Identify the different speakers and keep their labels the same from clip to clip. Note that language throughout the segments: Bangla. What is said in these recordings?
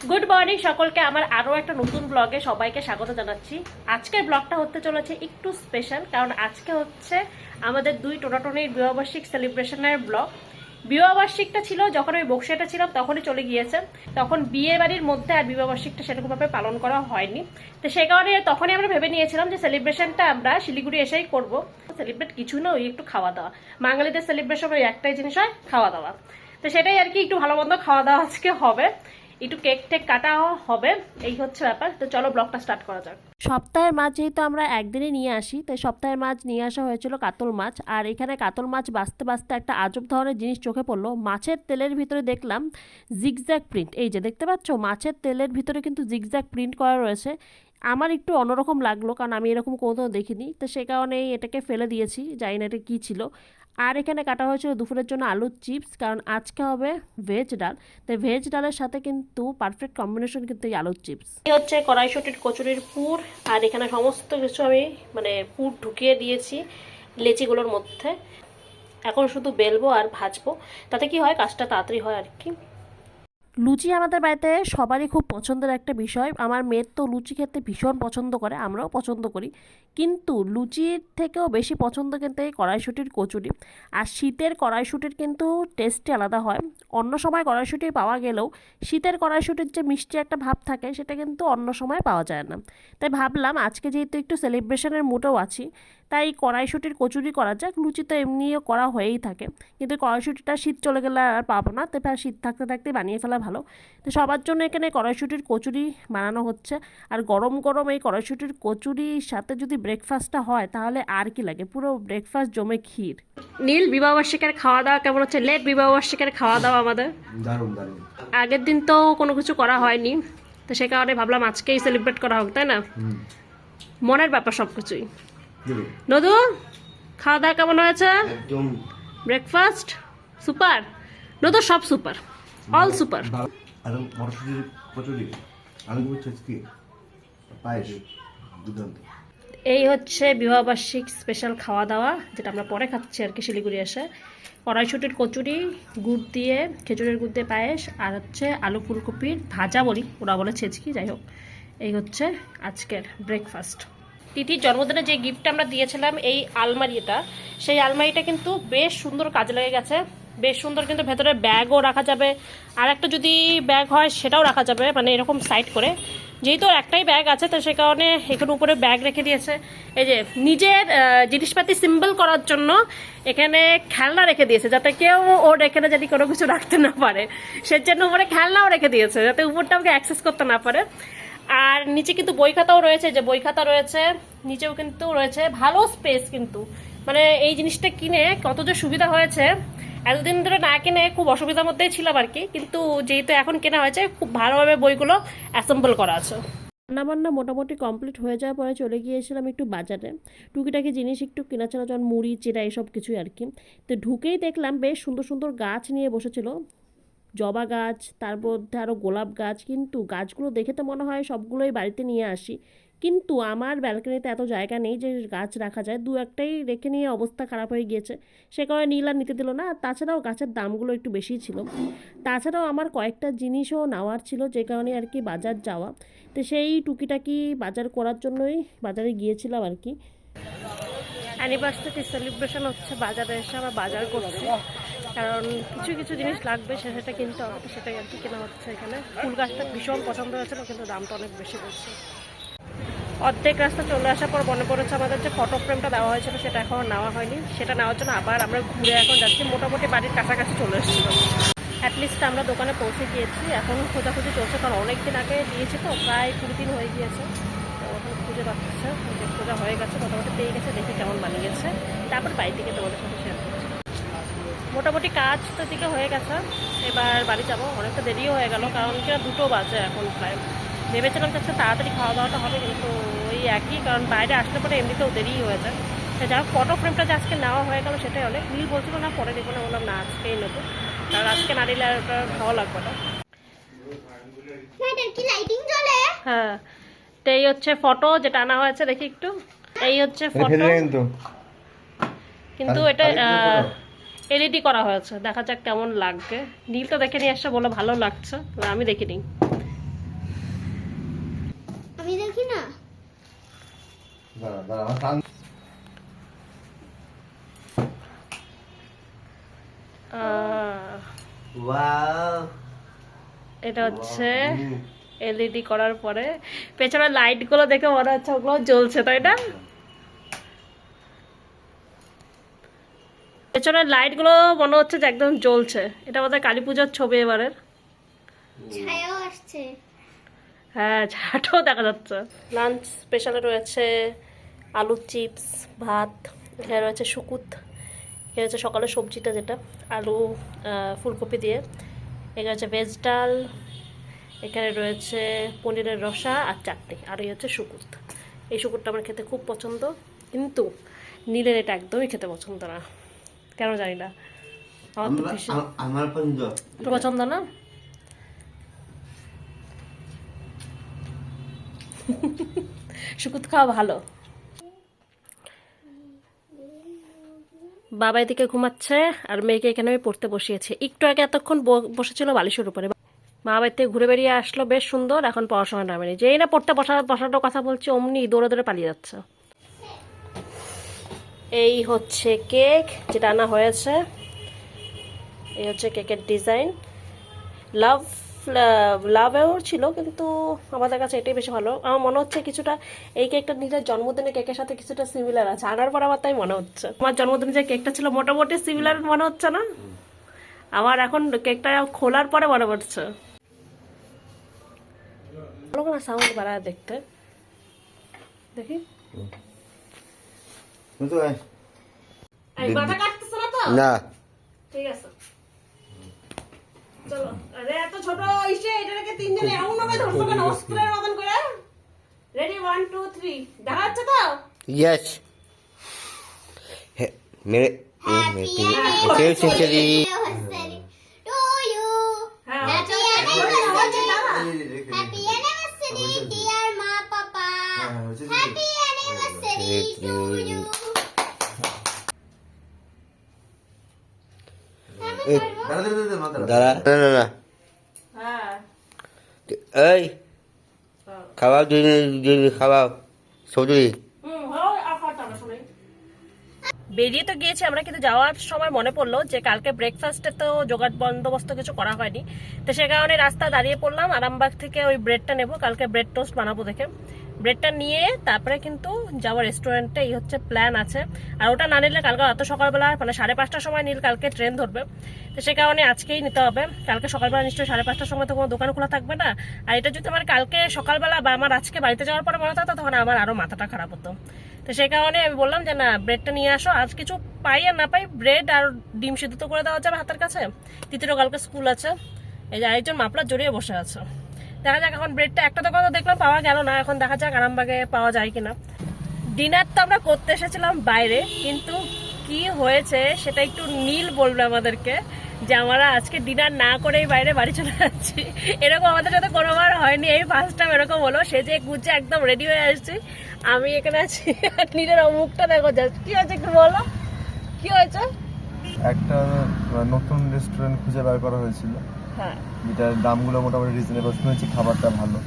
Speaker 1: গুড মর্নিং সকলকে, আমার আরও একটা নতুন ব্লগে সবাইকে স্বাগত জানাচ্ছি। আজকের ব্লগটা হতে চলেছে একটু স্পেশাল, কারণ আজকে হচ্ছে আমাদের দুই টোনাটনির বিবাহবার্ষিক সেলিব্রেশনের ব্লগ। বিবাহবার্ষিকটা ছিল যখন আমি বক্সিয়াটা ছিলাম তখনই চলে গিয়েছে, তখন বিয়ে বাড়ির মধ্যে আর বিবাহবার্ষিকটা সেরকমভাবে পালন করা হয়নি। তো সেই কারণে তখনই আমরা ভেবে নিয়েছিলাম যে সেলিব্রেশনটা আমরা শিলিগুড়ি এসেই করবো। সেলিব্রেট কিছু না, ওই একটু খাওয়া দাওয়া। বাঙালিদের সেলিব্রেশন ওই একটাই জিনিস হয়, খাওয়া দাওয়া। তো সেটাই আর কি, একটু ভালো মন্দ খাওয়া দাওয়া আজকে হবে, একটু কেক টেক কাটা হবে, এই হচ্ছে ব্যাপার। তো চলো ব্লগটা স্টার্ট করা যাক। সপ্তাহের মাছ যেহেতু আমরা একদিনই নিয়ে আসি, তাই সপ্তাহের মাছ নিয়ে আসা হয়েছিল কাতল মাছ। আর এখানে কাতল মাছ বাঁচতে বাঁচতে একটা আজব ধরনের জিনিস চোখে পড়লো। মাছের তেলের ভিতরে দেখলাম জিগজ্যাগ প্রিন্ট। এই যে দেখতে পাচ্ছ, মাছের তেলের ভিতরে কিন্তু জিগজ্যাগ প্রিন্ট করা রয়েছে। আমার একটু অন্যরকম লাগলো, কারণ আমি এরকম কোথাও দেখিনি। তো সে কারণেই এটাকে ফেলে দিয়েছি, জানি না এটা কী ছিল। আর এখানে কাটা হয়েছিল দুপুরের জন্য আলুর চিপস, কারণ আজকে হবে ভেজ ডাল। তাই ভেজ ডালের সাথে কিন্তু পারফেক্ট কম্বিনেশন কিন্তু এই আলুর চিপস। এই হচ্ছে কড়াইশুটির কচুরির পুর, আর এখানে সমস্ত কিছু আমি পুর ঢুকিয়ে দিয়েছি লেচিগুলোর মধ্যে। এখন শুধু বেলবো আর ভাজবো, তাতে কি হয়, কাজটা তাড়াতাড়ি হয় আর কি। লুচি আমাদের বাড়িতে সবারই খুব পছন্দের একটা বিষয়। আমার মেয়ের তো লুচি খেতে ভীষণ পছন্দ করে, আমরাও পছন্দ করি। কিন্তু লুচির থেকেও বেশি পছন্দ কিন্তু এই কড়াইশুঁটির কচুরি। আর শীতের কড়াইশুঁটির কিন্তু টেস্টই আলাদা হয়। অন্য সময় কড়াইশুঁটি পাওয়া গেলেও শীতের কড়াইশুঁটির যে মিষ্টি একটা ভাব থাকে, সেটা কিন্তু অন্য সময় পাওয়া যায় না। তাই ভাবলাম আজকে যেহেতু একটু সেলিব্রেশনের মুডেও আছি, তাই কড়াইশুঁটির কচুরি করা যাক। লুচি তো এমনিও করা হয়েই থাকে, কিন্তু কড়াইশুঁটিটা শীত চলে গেলে আর পাবো না, তাই শীত থাকতে থাকতে বানিয়ে ফেলা ভালো। তো সবার জন্য এখানে কড়াইশুঁটির কচুরি বানানো হচ্ছে। আর গরম গরম এই কড়াইশুঁটির কচুরির সাথে যদি ব্রেকফাস্টটা হয়, তাহলে আর কি লাগে, পুরো ব্রেকফাস্ট জমে ক্ষীর। নীল, বিবাহবার্ষিকের খাওয়া দাওয়া কেমন হচ্ছে? লেট বিবাহবার্ষিকের খাওয়া দাওয়া আমাদের
Speaker 2: দারুণ দারুণ।
Speaker 1: আগের দিন তো কোনো কিছু করা হয়নি, তো সে কারণে ভাবলাম আজকেই সেলিব্রেট করা হোক, তাই না? মনের ব্যাপার সবকিছুই। নদু, খাওয়া দাওয়া কেমন হয়েছে?
Speaker 2: একদম
Speaker 1: ব্রেকফাস্ট সুপার। নদু সব সুপার, অল সুপার।
Speaker 2: আর মটরশুটির কচুরি, আলু কি পায়েস, দুর্দান্ত।
Speaker 1: এই হচ্ছে বিবাহবার্ষিক স্পেশাল খাওয়া দাওয়া, যেটা আমরা পরে খাচ্ছি আর কি শিলিগুড়ি এসে। কড়াইশুটির কচুরি, গুড় দিয়ে, খেজুরের গুড় দিয়ে পায়েস, আর হচ্ছে আলু ফুলকপির ভাজা, বলি ওরা বলে ছেচকি, যাই হোক। এই হচ্ছে আজকের ব্রেকফাস্ট। তিথির জন্মদিনে যে গিফটটা আমরা দিয়েছিলাম, এই আলমারিটা, সেই আলমারিটা কিন্তু বেশ সুন্দর কাজে লেগে গেছে, বেশ সুন্দর। কিন্তু ভেতরে ব্যাগও রাখা যাবে, আর একটা যদি ব্যাগ হয় সেটাও রাখা যাবে, মানে এরকম সাইড করে। যেহেতু একটাই ব্যাগ আছে, তো সে কারণে এখানে উপরে ব্যাগ রেখে দিয়েছে। এই যে নিজের জিনিসপাতি সিম্বল করার জন্য এখানে খেলনা রেখে দিয়েছে, যাতে কেউ ওর এখানে যদি কোনো কিছু রাখতে না পারে, সেজন্য উপরে খেলনাও রেখে দিয়েছে, যাতে উপরটা আমাকে অ্যাক্সেস করতে না পারে। আর নিচে কিন্তু বই খাতাও রয়েছে, যে বই খাতা রয়েছে, নিচেও কিন্তু রয়েছে ভালো স্পেস। কিন্তু মানে এই জিনিসটা কিনে কত যে সুবিধা হয়েছে, এতদিন ধরে না কিনে খুব অসুবিধার মধ্যেই ছিলাম আর কি। কিন্তু যেহেতু এখন কেনা হয়েছে, খুব ভালোভাবে বইগুলো অ্যাসেম্বল করা আছে। রান্নাবান্না মোটামুটি কমপ্লিট হয়ে যাওয়ার পরে চলে গিয়েছিলাম একটু বাজারে, টুকিটাকি জিনিস একটু কেনাচড়া, যেমন মুড়ি চিড়া এইসব কিছুই আর কি। তো ঢুকেই দেখলাম বেশ সুন্দর সুন্দর গাছ নিয়ে বসেছিল, জবা গাছ, তার মধ্যে আরও গোলাপ গাছ। কিন্তু গাছগুলো দেখে তো মনে হয় সবগুলোই বাড়িতে নিয়ে আসি, কিন্তু আমার ব্যালকনিতে এত জায়গা নেই যে গাছ রাখা যায়। দু একটাই রেখে নিয়ে অবস্থা খারাপ হয়ে গিয়েছে, সে কারণে নীল আর নিতে দিল না। আর তাছাড়াও গাছের দামগুলো একটু বেশিই ছিল। তাছাড়াও আমার কয়েকটা জিনিসও নেওয়ার ছিল, যে কারণে আর কি বাজার যাওয়া। তো সেই টুকিটাকি বাজার করার জন্যই বাজারে গিয়েছিলাম আর কি। অ্যানিভার্সারি সেলিব্রেশন হচ্ছে, বাজারে এসে আমরা বাজার করছি, কারণ কিছু কিছু জিনিস লাগবে, সেটা কিনতে হবে, সেটাই আর কি কেনা হচ্ছে এখানে। ফুল গাছটা ভীষণ পছন্দ হয়েছিল, কিন্তু দামটা অনেক বেশি বলছে। অর্ধেক রাস্তা চলে আসার পর মনে পড়েছে আমাদের যে ফটো ফ্রেমটা দেওয়া হয়েছিল, সেটা এখনও নেওয়া হয়নি। সেটা নেওয়ার জন্য আবার আমরা ঘুরে এখন যাচ্ছি, মোটামুটি বাড়ির কাছাকাছি চলে এসেছিল। অ্যাটলিস্ট আমরা দোকানে পৌঁছে গিয়েছি, এখন খোঁজাখুঁজি চলছে, কারণ অনেক দিন আগে দিয়েছি তো, প্রায় 20 দিন হয়ে গিয়েছে। তো এখন খুঁজে পাচ্ছে, খোঁজা হয়ে গেছে, মোটামুটি পেয়ে গেছে, দেখি কেমন বানিয়েছে, তারপর বাড়ি থেকে তোমাদের সাথে শেয়ার করছি। মোটামুটি কাজ তো দিকে হয়ে গেছে, এবার বাড়ি যাবো। অনেকটা দেরিও হয়ে গেল, কারণ কি 2টো বাজে এখন প্রায়। ভেবেছিলাম যে তাড়াতাড়ি খাওয়া দাওয়াটা হবে, কিন্তু ওই একই, কারণ বাইরে আসলে পরে এমনিতেও দেরিই হয়ে যায়। যা হোক, ফটো ফ্রেমটা যে আজকে নেওয়া হয়ে গেল সেটাই অনেক। নীল বলছিল না পরে দেবো না, বললাম না আজকেই নেবো, কারণ আজকে না নিলে আর ওটা ভালো লাগবে না। হ্যাঁ, তো এই হচ্ছে ফটো যেটা আনা হয়েছে, দেখি একটু। এই হচ্ছে ফটো, কিন্তু এটা এলইডি করা হয়েছে, দেখা যাক কেমন লাগবে। নীল তো দেখে নিয়ে আসছে, বলে ভালো লাগছে, আমি দেখিনি।
Speaker 3: আমি দেখি না।
Speaker 2: দাঁড়া দাঁড়া আমার কান ওয়াও
Speaker 1: এটা হচ্ছে এলইডি করার পরে পেছনের লাইট গুলো দেখে মনে হচ্ছে ওগুলো জ্বলছে, তাই না? পেছনের লাইট গুলো মনে হচ্ছে যে একদম জ্বলছে। এটা বোধহয় কালী পুজোর ছবি এবারের।
Speaker 3: ছায়াও আসছে।
Speaker 1: হ্যাঁ, ছাটাও দেখা যাচ্ছে। লাঞ্চ স্পেশালে রয়েছে আলু চিপস, ভাত, এখানে রয়েছে শুকুত, এখানে হচ্ছে সকালের সবজিটা যেটা আলু ফুলকপি দিয়ে, এখানে হচ্ছে ভেজ ডাল, এখানে রয়েছে পনিরের রসা আর চাটনি, আর এই হচ্ছে শুকুত। এই শুকুতটা আমার খেতে খুব পছন্দ, কিন্তু নীলের এটা একদমই খেতে পছন্দ না, কেন জানি না। আমার তো ভীষণ
Speaker 2: আমার পছন্দ।
Speaker 1: তোর পছন্দ না? শুকুত খাওয়া ভালো। বাবা এদিকে ঘুমাচ্ছে আর মেয়েকে এখানে আমি পড়তে বসিয়েছি। একটু আগে এতক্ষণ বসেছিল বালিশের উপরে। মা বাড়ি থেকে ঘুরে বেরিয়ে আসলো বেশ সুন্দর, এখন পড়াশোনা নামেনি। যেই না পড়তে বসানোর কথা বলছি অমনি দৌড়ে দৌড়ে পালিয়ে যাচ্ছে। এই হচ্ছে কেক যেটা আনা হয়েছে, এই হচ্ছে কেকের ডিজাইন। লাভেও ছিল, কিন্তু আমাদের কাছে এটাই বেশি ভালো। আমার মনে হচ্ছে কিছুটা এই কেকটা নিজের জন্মদিনের কেকের সাথে কিছুটা সিমিলার আছে। আনার পর আমার তাই মনে হচ্ছে। আমার জন্মদিনে যে কেকটা ছিল মোটামুটি সিমিলার মনে হচ্ছে না? আমার এখন কেকটা খোলার পরে মনে পড়ছে। ভালো করে সাউন্ড বাড়ায় দেখতে দেখি। মাথা কাটতেছে না তো?
Speaker 2: না
Speaker 1: ঠিক আছে, চলো। আরে এত ছোট ইসে এটাকে তিনজনে এমন ভাবে ধরছো কেন অস্ত্রের মতন করে? রেডি 1 2 3 দেখা যাচ্ছে তো?
Speaker 4: यस मेरे सेंचुरी
Speaker 3: To you.
Speaker 1: হ্যাঁ,
Speaker 3: Happy anniversary, dear Ma Papa. Happy anniversary to you.
Speaker 4: दादा ना ना ना
Speaker 1: হ্যাঁ।
Speaker 4: ऐ खावा दिन खावा चौधरी
Speaker 1: বেরিয়ে তো গিয়েছি আমরা, কিন্তু যাওয়ার সময় মনে পড়লো যে কালকে ব্রেকফাস্টে তো জোগাড় বন্দোবস্ত কিছু করা হয়নি। তো সে কারণে রাস্তায় দাঁড়িয়ে পড়লাম, আরামবাগ থেকে ওই ব্রেডটা নেবো, কালকে ব্রেড টোস্ট বানাবো দেখে। ব্রেডটা নিয়ে তারপরে কিন্তু যাওয়ার রেস্টুরেন্টে, এই হচ্ছে প্ল্যান আছে। আর ওটা না নিলে কালকে এত সকালবেলা মানে 5:30টার সময় নীল কালকে ট্রেন ধরবে, তো সে কারণে আজকেই নিতে হবে। কালকে সকালবেলা নিশ্চয়ই 5:30টার সময় তো কোনো দোকান খোলা থাকবে না। আর এটা যদি আমার কালকে সকালবেলা বা আমার আজকে বাড়িতে যাওয়ার পরে মনে থাকতো তখন আমার আরও মাথাটা খারাপ হতো। তো সেই কারণে আমি বললাম যে না, ব্রেডটা নিয়ে আসো। আজ কিছু পাই আর না পাই, ব্রেড আর ডিম সিদ্ধ তো করে দেওয়া যাবে হাতের কাছে। তিতিরও কালকে স্কুল আছে। এই যে আরেকজন মাপলা জড়িয়ে বসে আছে। দেখা যাক, এখন ব্রেডটা একটা দোকানে দেখলাম পাওয়া গেল না, এখন দেখা যাক আরামবাগে পাওয়া যায় কিনা। ডিনার তো আমরা করতে এসেছিলাম বাইরে, কিন্তু কি হয়েছে সেটা একটু নীল বলবে আমাদেরকে, যে আমরা আজকে ডিনার না করেই বাইরে বাড়ি চলে যাচ্ছি। এরকম আমাদের সাথে কোনোবার হয়নি, এই ফার্স্ট টাইম এরকম হলো। সে যে গুজে একদম রেডি হয়ে আসছি, আমি এখানে আছি আর নীলের মুখটা দেখো জাস্ট। কি হয়েছে একটু বলো, কি হয়েছে?
Speaker 5: একটা নতুন রেস্টুরেন্ট খুঁজে বের করা হয়েছিল,
Speaker 1: হ্যাঁ,
Speaker 5: যেটার দামগুলো মোটামুটি রিজনেবল, শুনেছি খাবারটা ভালো,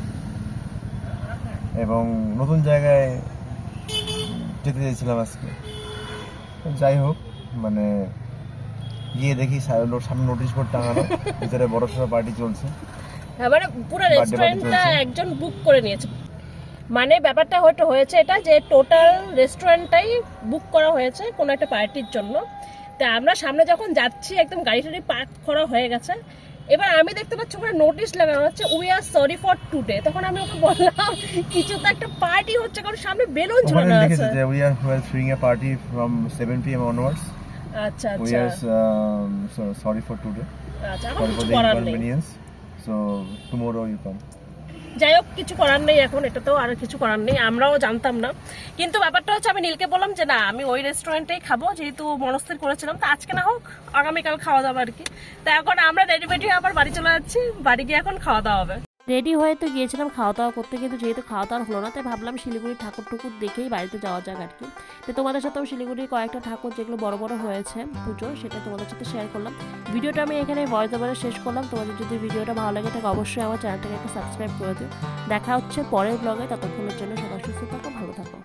Speaker 5: এবং নতুন জায়গায় যেতে চাইছিলাম আজকে। যাই হোক, মানে গিয়ে দেখি সামনে নোটিশ বোর্ড টাঙানো, ভিতরে বড় সড়ো পার্টি চলছে।
Speaker 1: মানে পুরো রেস্টুরেন্টটা একজন বুক করে নিয়েছে। মানে ব্যাপারটা হয়তো হয়েছে এটা যে টোটাল রেস্টুরেন্টটাই বুক করা হয়েছে কোনো একটা পার্টির জন্য। তা আমরা সামনে যখন যাচ্ছি একদম গাড়ি টাড়ি পার্ক করা হয়ে গেছে, এবার আমি দেখতে পাচ্ছি ওখানে নোটিশ লাগানো হচ্ছে we are sorry for today. তখন আমি ওকে বললাম কিছু তো একটা পার্টি হচ্ছে, কারণ সামনে বেলুন ঝুলানো আছে।
Speaker 5: লিখেছে যে we are throwing a party from 7 PM onwards.
Speaker 1: আচ্ছা
Speaker 5: We
Speaker 1: আচ্ছা
Speaker 5: are sorry for today.
Speaker 1: আচ্ছা, এখন
Speaker 5: Sorry for
Speaker 1: কিছু
Speaker 5: the
Speaker 1: করার নেই।
Speaker 5: inconvenience. So tomorrow you come.
Speaker 1: যাই হোক, কিছু করার নেই এখন, এটা তো আর কিছু করার নেই, আমরাও জানতাম না। কিন্তু ব্যাপারটা হচ্ছে আমি নীলকে বললাম যে না, আমি ওই রেস্টুরেন্টেই খাবো, যেহেতু মনস্থির করেছিলাম। তো আজকে না হোক, আগামীকাল খাওয়া দাওয়া আর কি। তো এখন আমরা রেডি মেডি আবার বাড়ি চলে যাচ্ছি, বাড়ি গিয়ে এখন খাওয়া দাওয়া হবে। রেডি হয়ে তো গিয়েছিলাম খাওয়া দাওয়া করতে, কিন্তু যেহেতু খাওয়া দাওয়া হলো না তাই ভাবলাম শিলিগুড়ির ঠাকুর টুকুর দেখেই বাড়িতে যাওয়া যাক আর কি। তো তোমাদের সাথেও শিলিগুড়ির কয়েকটা ঠাকুর যেগুলো বড় বড় হয়েছে পুজো, সেটা তোমাদের সাথে শেয়ার করলাম। ভিডিওটা আমি এখানে ভয়েস ওভারে শেষ করলাম। তোমাদের যদি ভিডিওটা ভালো লাগে থাকে অবশ্যই আমার চ্যানেলটাকে একটা সাবস্ক্রাইব করে দিও। দেখা হচ্ছে পরের ব্লগে, ততক্ষণের জন্য সবাই সুস্থ থাকো, ভালো থাকো।